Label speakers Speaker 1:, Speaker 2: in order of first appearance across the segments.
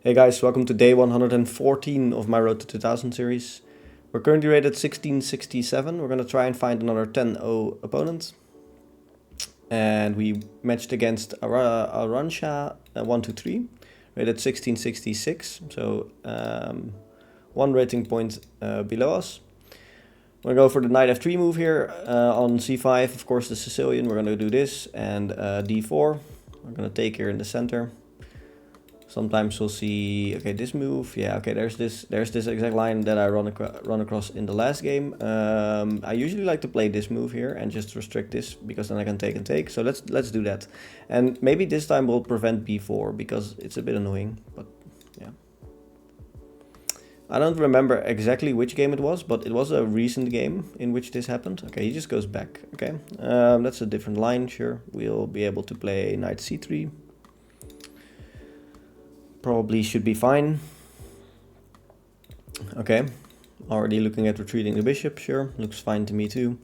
Speaker 1: Hey guys, welcome to day 114 of my Road to 2000 series. We're currently rated 1667. We're going to try and find another 10-0 opponent. And we matched against Aransha 123, rated 1666, so one rating point below us. We're going to go for the knight f3 move here on c5, of course the Sicilian. We're going to do this, and d4. We're going to take here in the center. Sometimes we'll see, okay, this move, yeah, okay, there's this exact line that I run across in the last game. I usually like to play this move here and just restrict this, because then I can take and take. So let's do that. And maybe this time we'll prevent b4, because it's a bit annoying, but yeah. I don't remember exactly which game it was, but it was a recent game in which this happened. Okay, he just goes back, okay. That's a different line, sure. We'll be able to play knight c3. Probably should be fine. Okay, already looking at retreating the bishop, sure, looks fine to me too.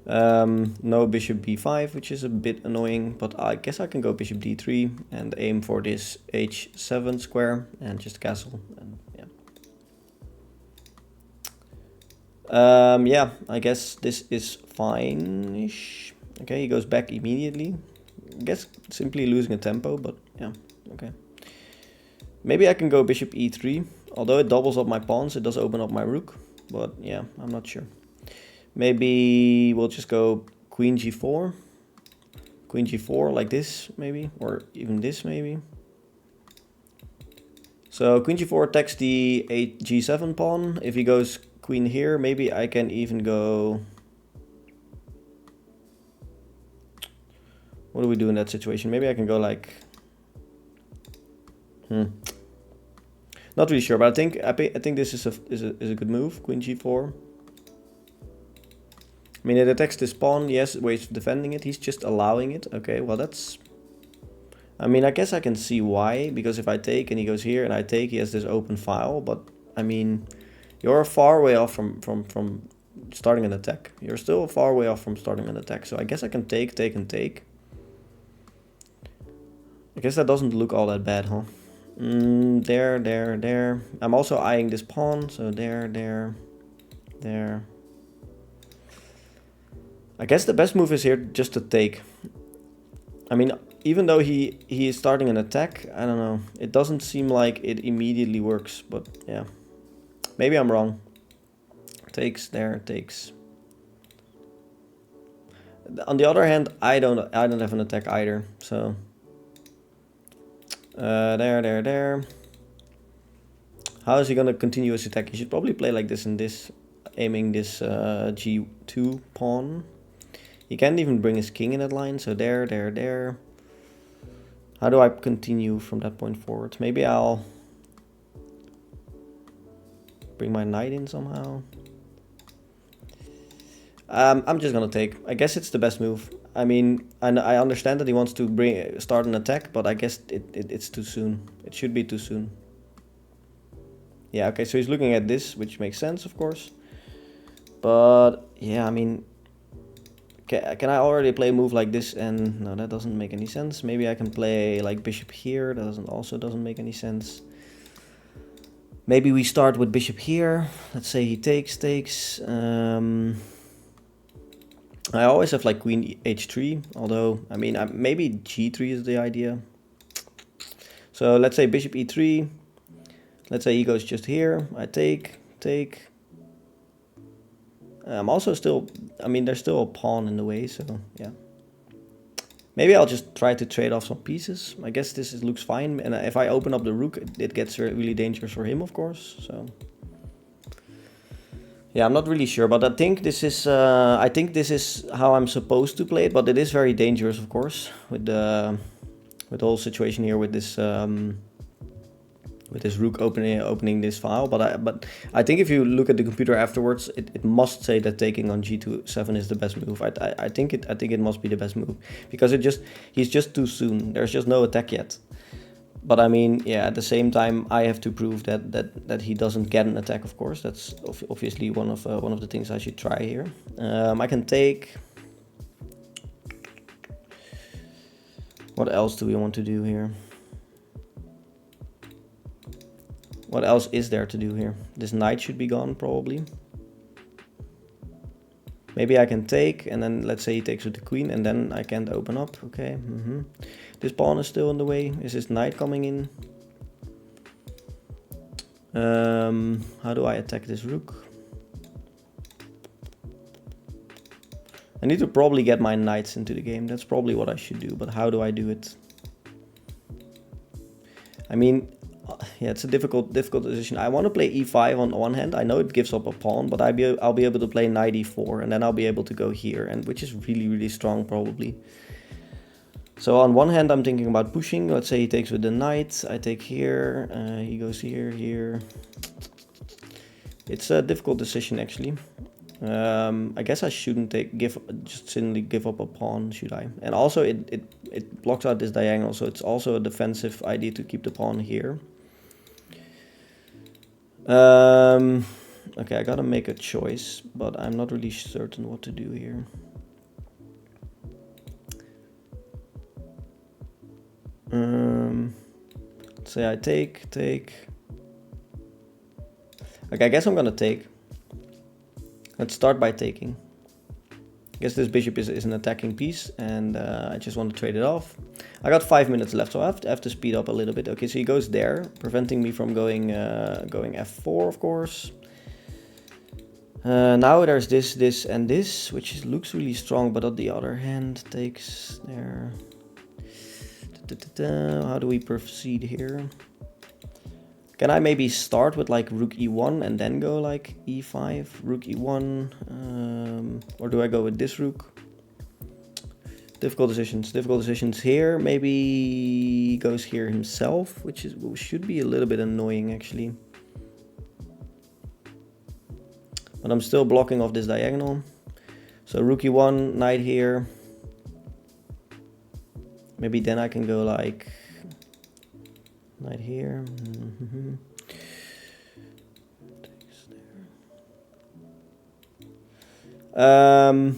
Speaker 1: No bishop b5, which is a bit annoying, but I guess I can go bishop d3 and aim for this h7 square and just castle, and yeah. Yeah, I guess this is fine-ish. Okay, he goes back immediately. I guess simply losing a tempo, but yeah, okay. Maybe I can go bishop e3. Although it doubles up my pawns, it does open up my rook. But yeah, I'm not sure. Maybe we'll just go queen g4. Queen g4 like this, maybe. Or even this, maybe. So queen g4 attacks the g7 pawn. If he goes queen here, maybe I can even go... What do we do in that situation? Maybe I can go like... Not really sure, but I think this is a good move. Queen g4. I mean, it attacks this pawn. Yes, ways of defending it. He's just allowing it. Okay, well that's... I mean, I guess I can see why. Because if I take and he goes here and I take, he has this open file. But I mean, you're far way off from starting an attack. You're still far way off from starting an attack. So I guess I can take, and take. I guess that doesn't look all that bad, huh? There. I'm also eyeing this pawn, so there. I guess the best move is here just to take. I mean, even though he is starting an attack, I don't know. It doesn't seem like it immediately works, but yeah. Maybe I'm wrong. Takes there, takes. On the other hand, I don't have an attack either, so... there. How is he gonna continue his attack? He should probably play like this and this, aiming this g2 pawn. He can't even bring his king in that line, so there. How do I continue from that point forward? Maybe I'll bring my knight in somehow. I'm just gonna take. I guess it's the best move. I mean, I understand that he wants to start an attack, but I guess it's too soon. It should be too soon. Yeah, okay, so he's looking at this, which makes sense, of course. But, yeah, I mean... Can I already play a move like this? And no, that doesn't make any sense. Maybe I can play like bishop here. That also doesn't make any sense. Maybe we start with bishop here. Let's say he takes. I always have like queen h3. Although, I mean, maybe g3 is the idea. So let's say bishop e3. Let's say he goes just here. I take. I'm also still, I mean, there's still a pawn in the way, so yeah. Maybe I'll just try to trade off some pieces. I guess looks fine, and if I open up the rook, it gets really dangerous for him, of course. So yeah, I'm not really sure, but I think this is how I'm supposed to play it. But it is very dangerous, of course, with the whole situation here with this. With this rook opening this file, but I think if you look at the computer afterwards, it must say that taking on g7 is the best move. I think it must be the best move, because he's just too soon. There's just no attack yet. But I mean, yeah, at the same time, I have to prove that he doesn't get an attack. Of course, that's obviously one of the things I should try here. I can take. What else do we want to do here? What else is there to do here? This knight should be gone, probably. Maybe I can take, and then let's say he takes with the queen, and then I can't open up. Okay. This pawn is still in the way. Is this knight coming in? How do I attack this rook? I need to probably get my knights into the game. That's probably what I should do, but how do I do it? I mean, yeah, it's a difficult decision. I want to play e5 on one hand. I know it gives up a pawn, but I'll be able to play knight e4, and then I'll be able to go here, and which is really, really strong probably. So on one hand, I'm thinking about pushing. Let's say he takes with the knight. I take here. He goes here, here. It's a difficult decision actually. I guess I shouldn't just simply give up a pawn, should I? And also it blocks out this diagonal, so it's also a defensive idea to keep the pawn here. Okay, I gotta make a choice, but I'm not really certain what to do here. Let's say I take. Okay, I guess I'm gonna take. Let's start by taking. I guess this bishop is an attacking piece, and I just want to trade it off. I got 5 minutes left, so I have to speed up a little bit. Okay, so he goes there, preventing me from going f4, of course. Now there's this, and this, which looks really strong, but on the other hand, takes there. How do we proceed here? Can I maybe start with like rook e1 and then go like e5, rook e1, or do I go with this rook? Difficult decisions here. Maybe he goes here himself, which should be a little bit annoying actually. But I'm still blocking off this diagonal. So rook e1, knight here. Maybe then I can go like knight here. I'm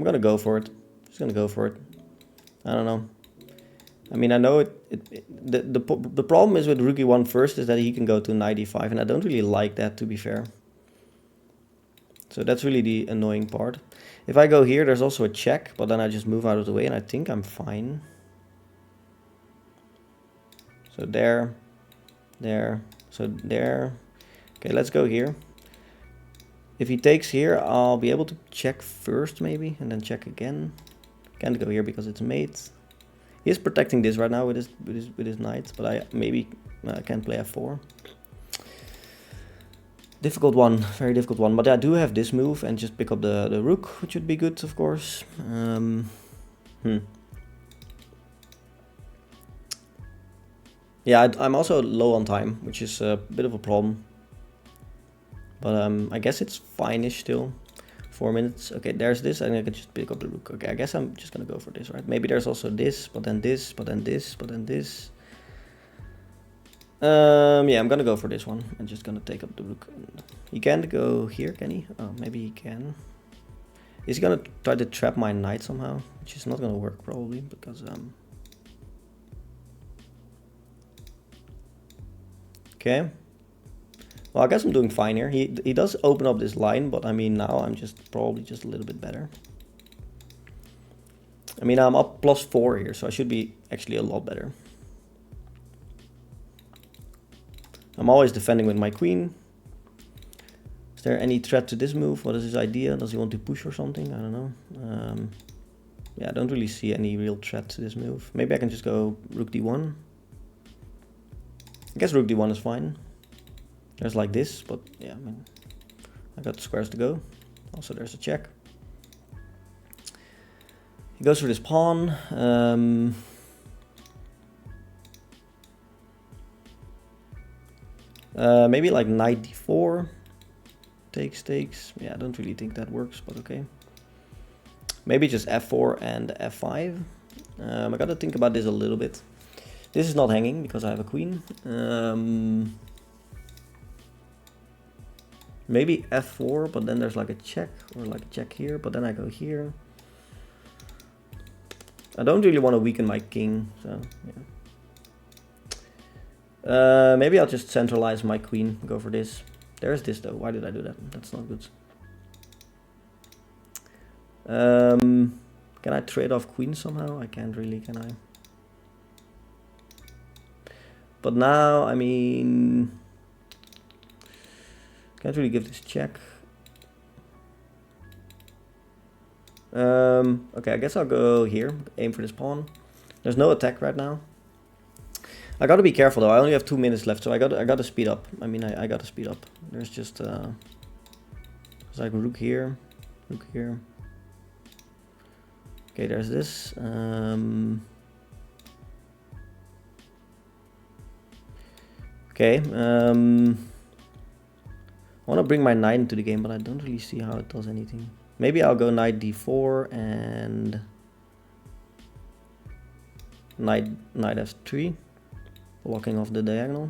Speaker 1: gonna go for it. Just gonna go for it. I don't know. I mean, I know the problem is with rook e1 first is that he can go to knight e5, and I don't really like that, to be fair. So that's really the annoying part. If I go here, there's also a check, but then I just move out of the way, and I think I'm fine. So there, so there. Okay, let's go here. If he takes here, I'll be able to check first maybe, and then check again. Can't go here because it's mate. He is protecting this right now with his knight, but I maybe can't play f4. Difficult one, very difficult one. But I do have this move and just pick up the rook, which would be good, of course. Yeah, I'm also low on time, which is a bit of a problem. But I guess it's fine-ish still. 4 minutes. Okay, there's this, and I can just pick up the rook. Okay, I guess I'm just gonna go for this, right? Maybe there's also this, but then this, but then this, but then this. Yeah, I'm gonna go for this one. I'm just gonna take up the rook. He can't go here, can he? Oh, maybe he can. Is he gonna try to trap my knight somehow? Which is not gonna work probably, because okay. Well, I guess I'm doing fine here. He does open up this line, but I mean now I'm probably just a little bit better. I mean I'm up +4 here, so I should be actually a lot better. I'm always defending with my queen. Is there any threat to this move? What is his idea? Does he want to push or something? I don't know. Yeah, I don't really see any real threat to this move. Maybe I can just go rook d1. I guess rook d1 is fine. There's like this, but yeah, I mean, I got squares to go. Also, there's a check. He goes for this pawn. Maybe like knight d4. Takes. Yeah, I don't really think that works, but okay. Maybe just f4 and f5. I gotta think about this a little bit. This is not hanging because I have a queen. Maybe f4, but then there's like a check, or like a check here, but then I go here. I don't really want to weaken my king, so yeah. Maybe I'll just centralize my queen, go for this. There's this though, why did I do that? That's not good. Can I trade off queen somehow? I can't really, can I? But now, I mean, can't really give this check. Okay, I guess I'll go here, aim for this pawn. There's no attack right now. I gotta be careful though, I only have 2 minutes left, so I gotta speed up. I mean, I gotta speed up. There's just, it's like rook here, rook here. Okay, there's this. Okay, I want to bring my knight into the game, but I don't really see how it does anything. Maybe I'll go knight d4 and knight f3, blocking off the diagonal.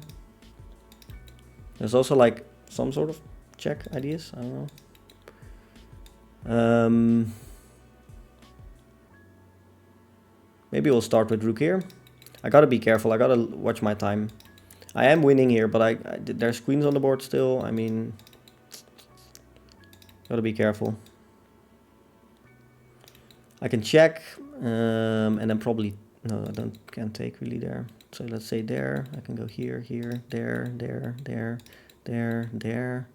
Speaker 1: There's also like some sort of check ideas, I don't know. Maybe we'll start with rook here. I gotta be careful, I gotta watch my time. I am winning here, but there's queens on the board still. I mean, gotta be careful. I can check, and then probably, no, can't take really there. So let's say there, I can go here, here, there, there, there, there, there.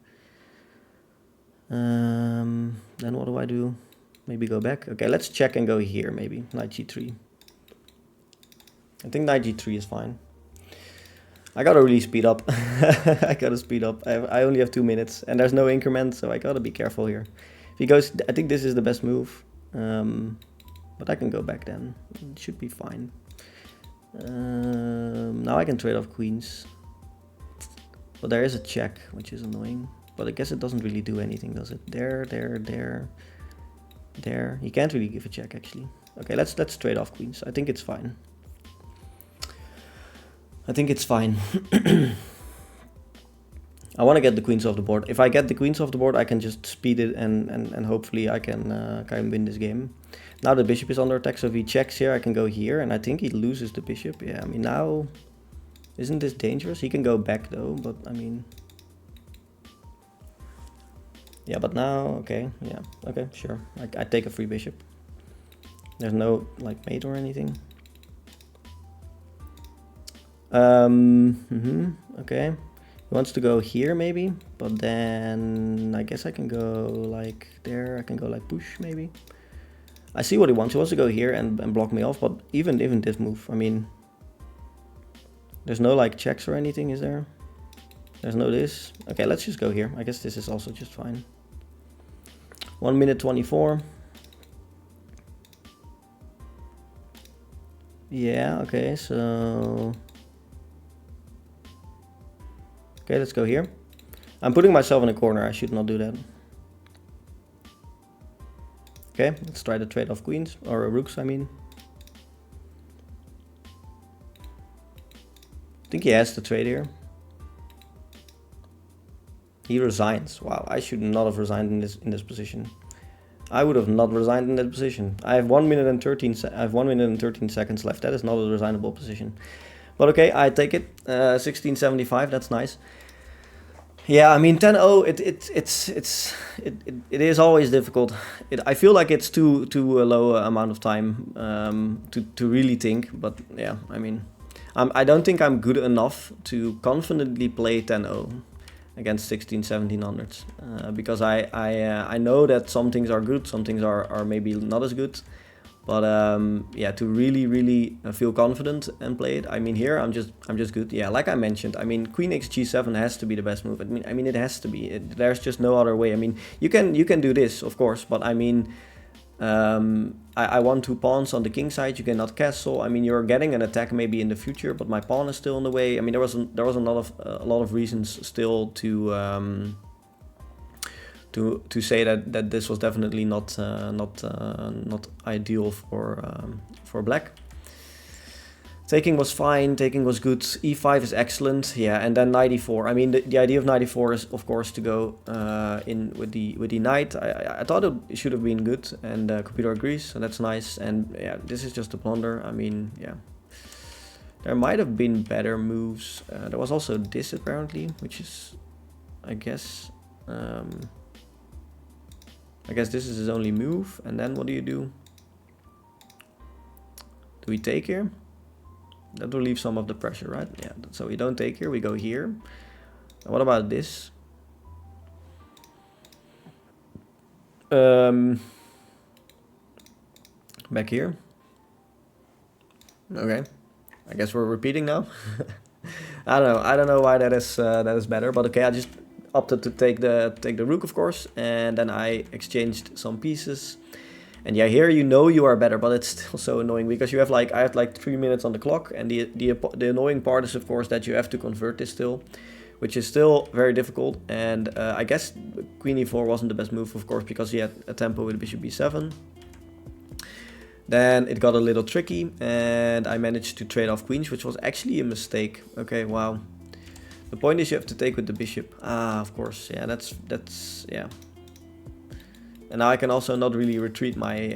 Speaker 1: Then what do I do? Maybe go back. Okay, let's check and go here, maybe, knight g3. I think knight g3 is fine. I gotta really speed up. I gotta speed up. I only have 2 minutes and there's no increment, so I gotta be careful here. If he goes, I think this is the best move. But I can go back then. It should be fine. Now I can trade off queens. But there is a check, which is annoying. But I guess it doesn't really do anything, does it? There, there, there, there. You can't really give a check actually. Okay, let's trade off queens. I think it's fine. I think it's fine. I want to get the queens off the board. If I get the queens off the board, I can just speed it and hopefully I can win this game. Now the bishop is under attack, so if he checks here, I can go here, and I think he loses the bishop. Yeah, I mean now, isn't this dangerous? He can go back though, but I mean, yeah, but now, okay, yeah, okay, sure. I take a free bishop. There's no like mate or anything. Okay, he wants to go here maybe, but then I guess I can go like there. I can go like push maybe. I see what he wants. He wants to go here and block me off, but even this move, I mean, there's no like checks or anything, is there? There's no this. Okay, let's just go here. I guess this is also just fine. 1 minute 24. Yeah, okay, so okay, let's go here. I'm putting myself in a corner. I should not do that. Okay, let's try to trade off queens, or rooks, I mean. I think he has to trade here. He resigns. Wow, I should not have resigned in this position. I would have not resigned in that position. I have 1 minute and 13 seconds left. That is not a resignable position. But okay, I take it. 1675, that's nice. Yeah, I mean 10-0. It is always difficult. I feel like it's too low amount of time to really think. But yeah, I mean, I don't think I'm good enough to confidently play 10-0 against 1600s, because I know that some things are good, some things are maybe not as good. But yeah, to really feel confident and play it, I mean, here I'm just good. Yeah, like I mentioned, I mean, Queen x g7 has to be the best move. I mean it has to be. There's just no other way. I mean, you can do this, of course, but I mean, I want 2 pawns on the king side. You cannot castle. I mean, you're getting an attack maybe in the future, but my pawn is still in the way. I mean, there was a lot of reasons still to say that this was definitely not ideal for black. Taking was fine, taking was good, e5 is excellent, yeah, and then knight e4. I mean, the idea of knight e4 is, of course, to go in with the knight. I thought it should have been good, and computer agrees, so that's nice. And yeah, this is just a blunder. I mean, yeah. There might have been better moves. There was also this, apparently, which is, I guess this is his only move. And then what do you do? Do we take here? That will leave some of the pressure, right? Yeah, so we don't take here, we go here. And what about this? Back here. Okay, I guess we're repeating now. I don't know why that is better, but okay, I just opted to take the rook, of course, and then I exchanged some pieces. And yeah, here you are better, but it's still so annoying because you have I have 3 minutes on the clock, and the annoying part is, of course, that you have to convert this still, which is still very difficult. And I guess queen e4 wasn't the best move, of course, because he had a tempo with bishop b7. Then it got a little tricky, and I managed to trade off queens, which was actually a mistake. Okay, wow. The point is you have to take with the bishop. Ah, of course, yeah, that's yeah. And now I can also not really retreat my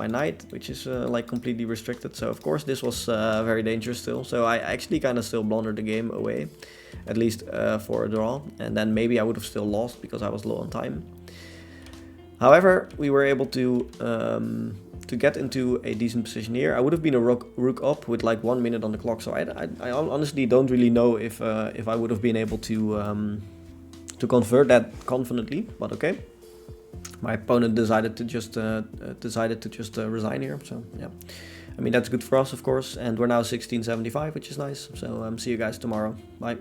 Speaker 1: knight, which is completely restricted. So of course this was very dangerous still. So I actually kind of still blundered the game away, at least for a draw. And then maybe I would have still lost because I was low on time. However, we were able to get into a decent position here. I would have been a rook up with 1 minute on the clock. So I honestly don't really know if I would have been able to convert that confidently. But okay. My opponent decided to just resign here, so yeah. I mean, that's good for us, of course, and we're now 1675, which is nice. So see you guys tomorrow. Bye.